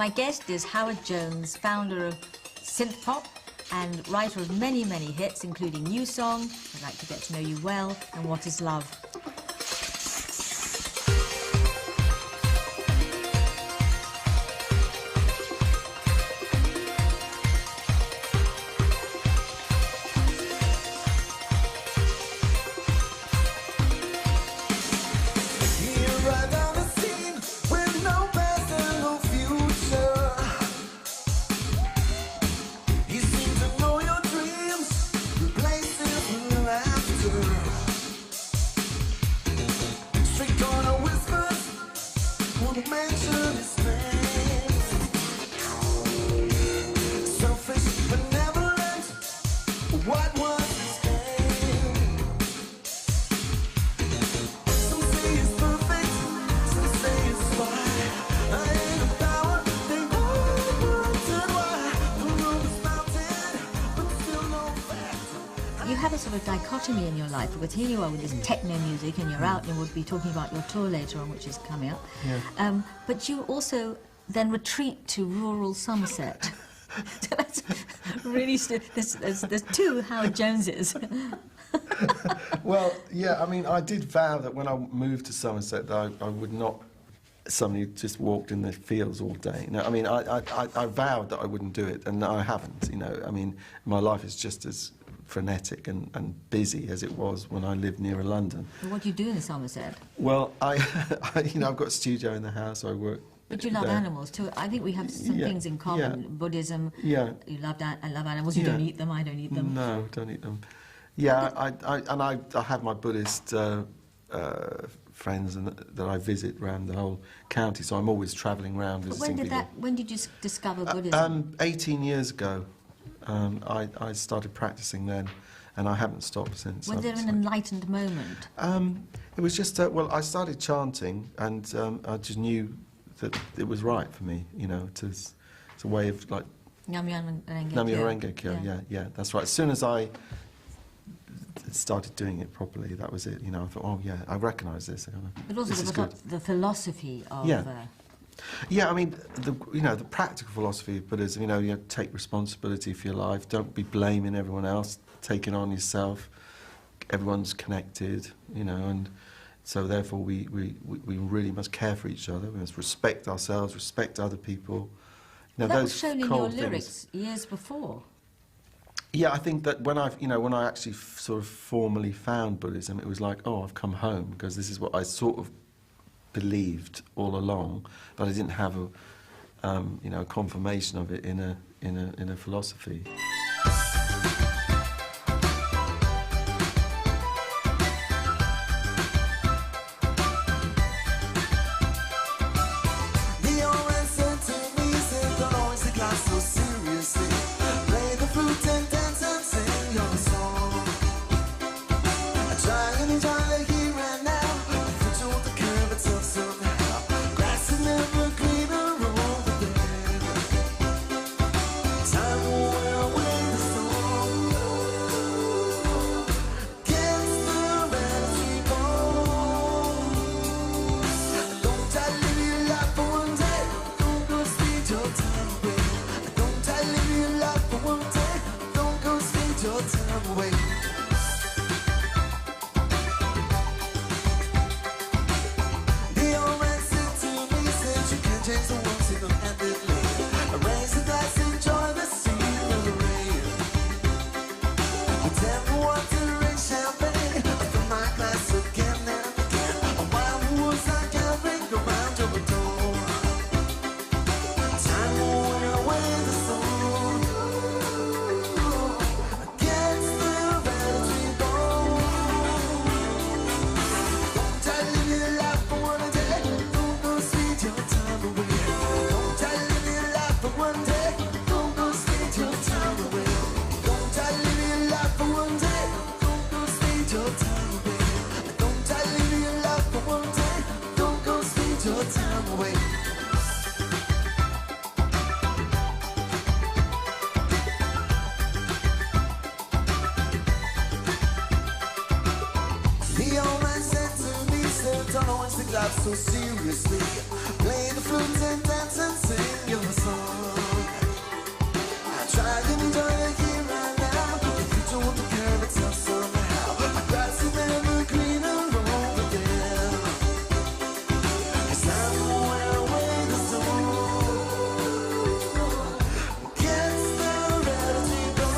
My guest is Howard Jones, founder of synth pop and writer of many, many hits, including New Song, I'd Like to Get to Know You Well, and What Is Love. You have a sort of dichotomy in your life, because here you are with this techno music and you're out and we'll be talking about your tour later on, which is coming up. Yeah. But you also then retreat to rural Somerset. So that's really, there's two Howard Joneses. Well, yeah, I mean, I did vow that when I moved to Somerset that I would not suddenly just walked in the fields all day. No, I mean, I vowed that I wouldn't do it, and I haven't, you know. I mean, my life is just as frenetic and busy as it was when I lived nearer London. Well, what do you do in Somerset? Well, you know, I've got a studio in the house, I work. But you love animals too. I think we have some things in common. Yeah. Buddhism. Yeah. You love animals. You don't eat them. I don't eat them. No, don't eat them. Yeah, I have my Buddhist friends that I visit around the whole county, so I'm always travelling around visiting people. When did you discover Buddhism? 18 years ago. I started practicing then, and I haven't stopped since. Was there an enlightened moment? It was just, well, I started chanting, and I just knew that it was right for me, you know, it's a way of, like... Nam-myoho Renge Kyo, yeah, that's right. As soon as I started doing it properly, that was it, you know, I thought, oh, yeah, I recognise this. But also there was the philosophy of... Yeah, I mean, the practical philosophy of Buddhism, you know, you take responsibility for your life, don't be blaming everyone else, take it on yourself, everyone's connected, you know, and so therefore we really must care for each other, we must respect ourselves, respect other people. You know, that was shown in your lyrics years before. Yeah, I think that when I actually sort of formally found Buddhism, it was like, oh, I've come home, because this is what I sort of believed all along, but I didn't have a confirmation of it in a philosophy. Don't always take life so seriously. Play the flute and dance and sing. you're a song. I try to enjoy it here right now, but the future won't take care of itself somehow. My grass is never greener over there. It's time to wear away the soul. Gets there ready to go.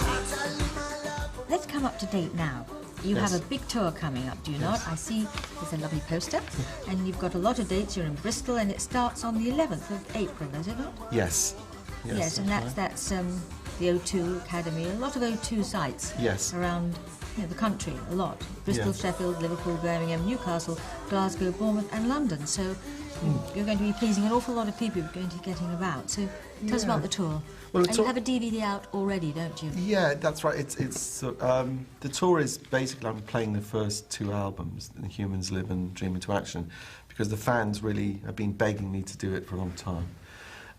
I tell you my love. Let's come up to date now. You Yes. have a big tour coming up, do you not? I see there's a lovely poster, and you've got a lot of dates. You're in Bristol, and it starts on the 11th of April, is it not? Yes. Yes, and that's the O2 Academy. A lot of O2 sites Yes. around the country, a lot. Bristol, Yes. Sheffield, Liverpool, Birmingham, Newcastle, Glasgow, Bournemouth, and London. So you're going to be pleasing an awful lot of people. You're going to be getting about. So tell us about the tour. Well, and you have a DVD out already, don't you? Yeah, that's right. The tour is basically I'm playing the first two albums, The Humans Live and Dream Into Action, because the fans really have been begging me to do it for a long time.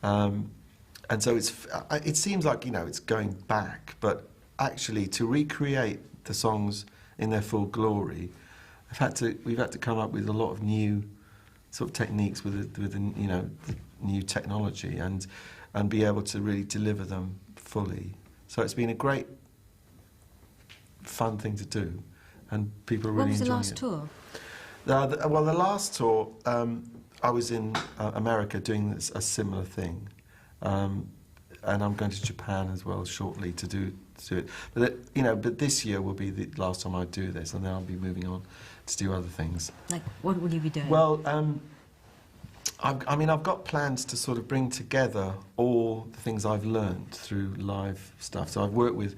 And so it seems like, it's going back, but actually to recreate the songs in their full glory, we've had to come up with a lot of new sort of techniques with the new technology and be able to really deliver them fully. So it's been a great, fun thing to do, and people are really enjoying it. What was the last tour? The last tour, I was in America doing a similar thing, and I'm going to Japan as well shortly to do it. But this year will be the last time I do this, and then I'll be moving on to do other things. Like, what will you be doing? Well, I've got plans to sort of bring together all the things I've learned through live stuff. So I've worked with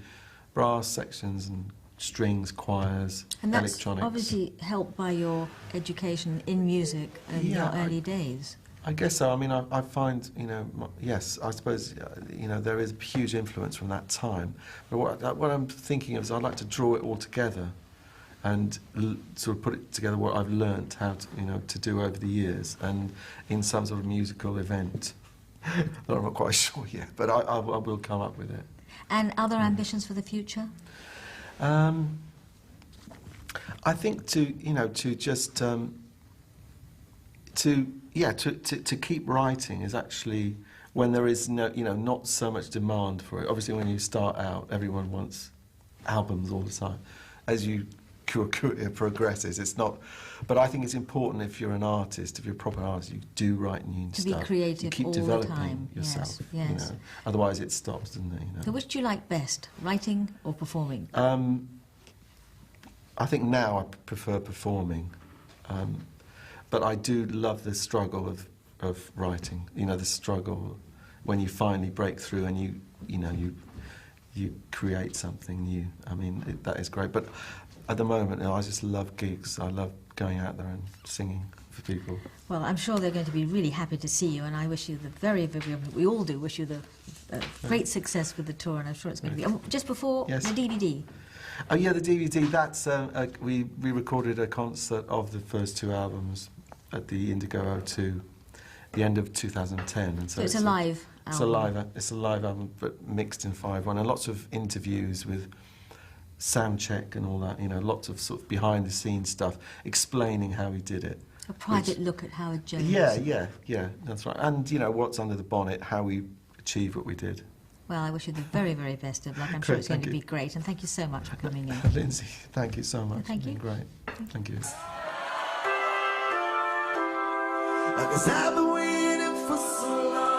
brass sections and strings, choirs, and that's electronics. obviously helped by your education in music in your early days. I guess so. I mean, I find, yes, I suppose, there is a huge influence from that time. But what I'm thinking of is I'd like to draw it all together and sort of put it together what I've learnt how to do over the years, and in some sort of musical event. I'm not quite sure yet, but I will come up with it. And other ambitions for the future? I think to keep writing is actually when there is not so much demand for it. Obviously, when you start out, everyone wants albums all the time. As your career progresses, it's not. But I think it's important if you're an artist, if you're a proper artist, you do write new stuff. To be creative you keep all developing the time. yourself. Yes. Otherwise, it stops, doesn't it? So, which do you like best, writing or performing? I think now I prefer performing, but I do love the struggle of writing. The struggle when you finally break through and you create something new. I mean, that is great. But at the moment, I just love gigs. I love going out there and singing for people. Well, I'm sure they're going to be really happy to see you, and I wish you the very, very, we all do wish you the great success with the tour, and I'm sure it's going to be. Just before the DVD. Oh yeah, the DVD. That's we recorded a concert of the first two albums at the Indigo O2, the end of 2010, and so it's a live album. It's a live album, but mixed in 5/1, and lots of interviews with sound check and all that. Lots of sort of behind the scenes stuff, explaining how he did it. A private look at Howard Jones. Yeah, that's right. And what's under the bonnet, how we achieved what we did. Well, I wish you the very, very best of luck. I'm sure it's going to be great. And thank you so much for coming in. Lynsey, thank you so much. Thank you. It's been great. Thank you. I guess I've been waiting for so long.